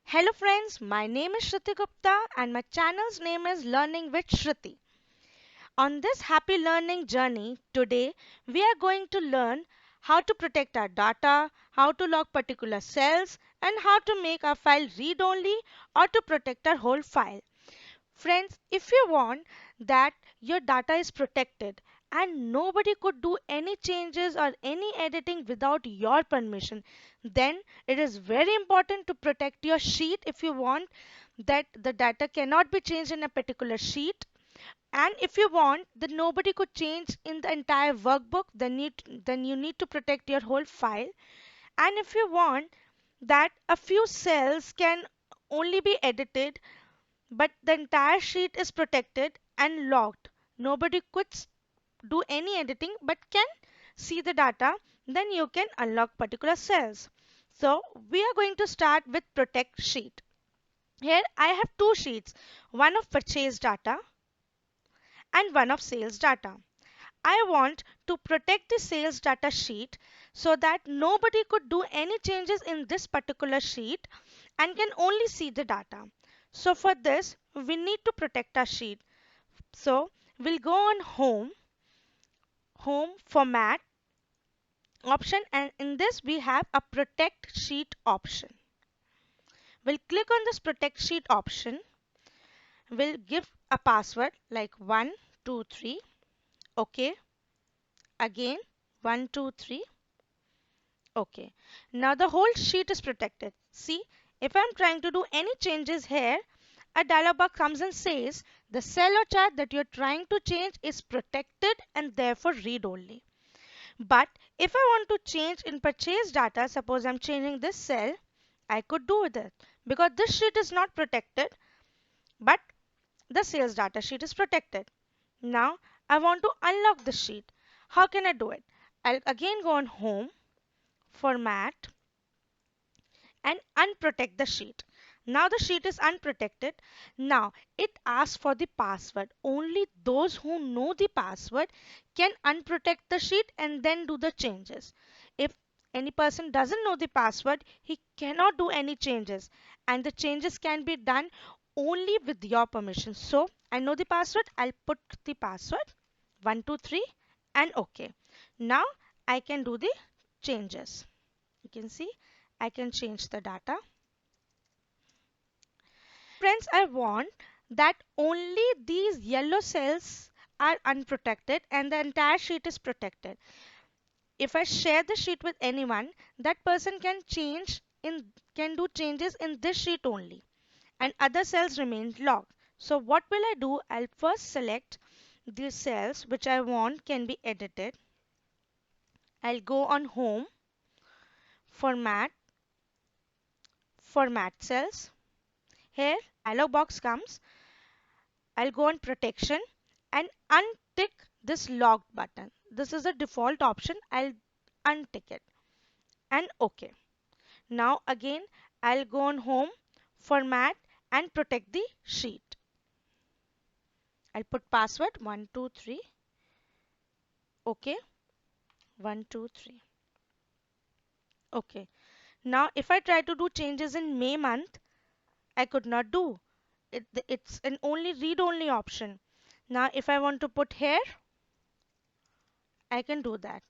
Hello friends, my name is Shruti Gupta and my channel's name is Learning with Shruti. On this happy learning journey, today we are going to learn how to protect our data, how to lock particular cells, and how to make our file read-only or to protect our whole file. Friends, if you want that your data is protected and nobody could do any changes or any editing without your permission, then it is very important to protect your sheet if you want that the data cannot be changed in a particular sheet. And if you want that nobody could change in the entire workbook, then you need to protect your whole file. And if you want that a few cells can only be edited but the entire sheet is protected and locked. Nobody could do any editing but can see the data. Then you can unlock particular cells. So we are going to start with protect sheet. Here I have two sheets, one of purchase data and one of sales data. I want to protect the sales data sheet so that nobody could do any changes in this particular sheet and can only see the data. So for this, we need to protect our sheet. So we'll go on home format option, and in this we have a protect sheet option. We'll click on this protect sheet option. We'll give a password like 123. Okay. Again 123. Okay. Now the whole sheet is protected. See, if I'm trying to do any changes here, a dialog box comes and says the cell or chart that you're trying to change is protected and therefore read only. But if I want to change in purchase data, suppose I'm changing this cell, I could do with it because this sheet is not protected, but the sales data sheet is protected. Now I want to unlock the sheet. How can I do it? I'll again go on home, format, and unprotect the sheet. Now the sheet is unprotected. Now it asks for the password. Only those who know the password can unprotect the sheet and then do the changes. If any person doesn't know the password, he cannot do any changes, and the changes can be done only with your permission. So I know the password. I'll put the password 123 and OK. Now I can do the changes. You can see I can change the data. Friends, I want that only these yellow cells are unprotected and the entire sheet is protected. If I share the sheet with anyone, that person can do changes in this sheet only and other cells remain locked. So what will I do? I'll first select the cells which I want can be edited. I'll go on home, format, format cells. Here dialog box comes. I'll go on protection and untick this locked button. This is the default option. I'll untick it and OK. Now again I'll go on home, format and protect the sheet. I'll put password 123. OK. 123. OK. Now if I try to do changes in May month, I could not do. It's an only read only option. Now if I want to put here, I can do that.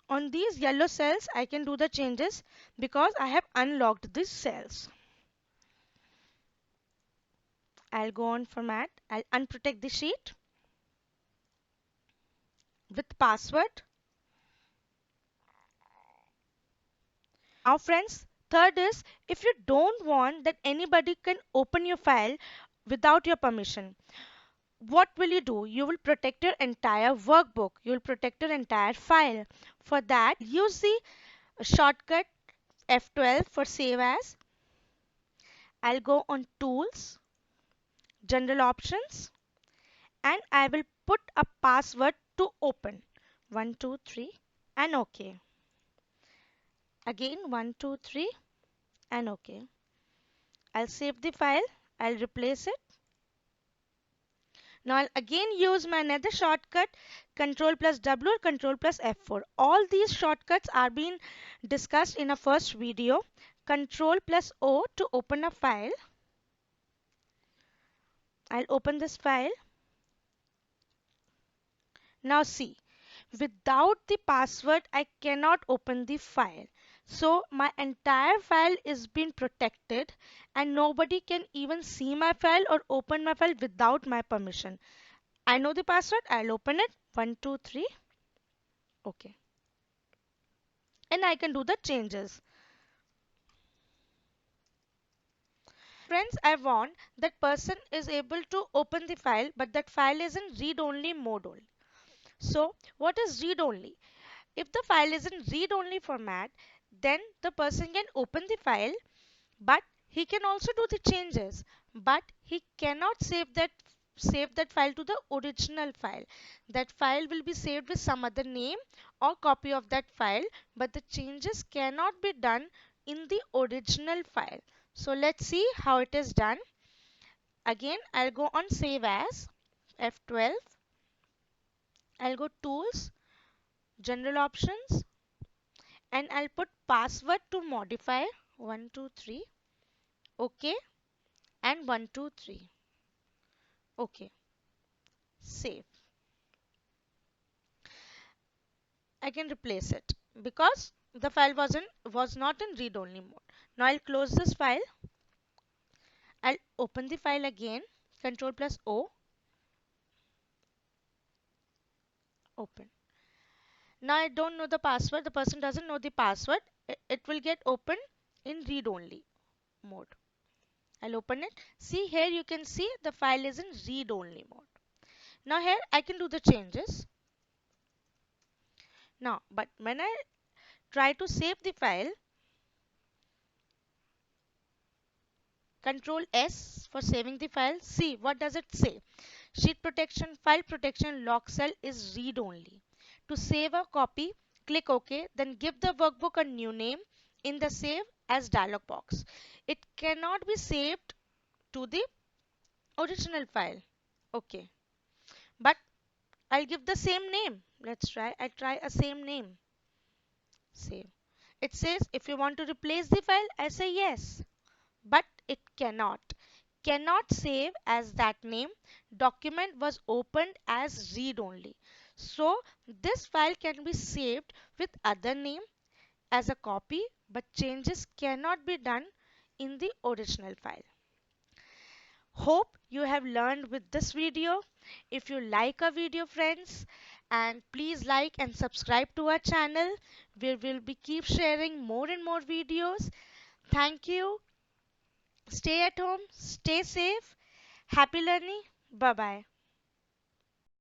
On these yellow cells, I can do the changes because I have unlocked these cells. I'll go on format. I'll unprotect the sheet with password. Now friends, third is if you don't want that anybody can open your file without your permission, what will you do? You will protect your entire workbook. You will protect your entire file. For that, use the shortcut F12 for save as. I'll go on tools, general options, and I will put a password to open 123 and OK. Again 123 and OK. I'll save the file. I'll replace it. Now I'll again use my another shortcut Ctrl plus W or Ctrl plus F4. All these shortcuts are being discussed in a first video. Control plus O to open a file. I'll open this file. Now see, without the password, I cannot open the file. So my entire file is being protected and nobody can even see my file or open my file without my permission. I know the password, I'll open it. 123. Okay. And I can do the changes. Friends, I want that person is able to open the file, but that file is in read-only mode only. So what is read-only? If the file is in read-only format, then the person can open the file, but he can also do the changes, but he cannot save that file to the original file. That file will be saved with some other name or copy of that file, but the changes cannot be done in the original file. So let's see how it is done. Again, I'll go on save as F12. I'll go tools, general options, and I'll put password to modify 123. OK, and 123. OK, save. I can replace it because the file was not in read only mode. Now I'll close this file. I'll open the file again. Control plus O. Open. Now I don't know the password. The person doesn't know the password. It will get open in read only mode. I'll open it. See here you can see the file is in read only mode. Now here I can do the changes. Now, but when I try to save the file, Control S for saving the file. See, what does it say? Sheet protection, file protection, lock cell is read only. To save a copy, click OK, then give the workbook a new name in the save as dialog box. It cannot be saved to the original file. Okay, but I'll give the same name. Let's try. I try a same name. Save. It says if you want to replace the file, I say yes. But it cannot save as that name. Document was opened as read only. So this file can be saved with other name as a copy, but changes cannot be done in the original file. Hope you have learned with this video. If you like our video, friends, and please like and subscribe to our channel. We will be keep sharing more and more videos. Thank you. Stay at home, stay safe, happy learning. Bye bye.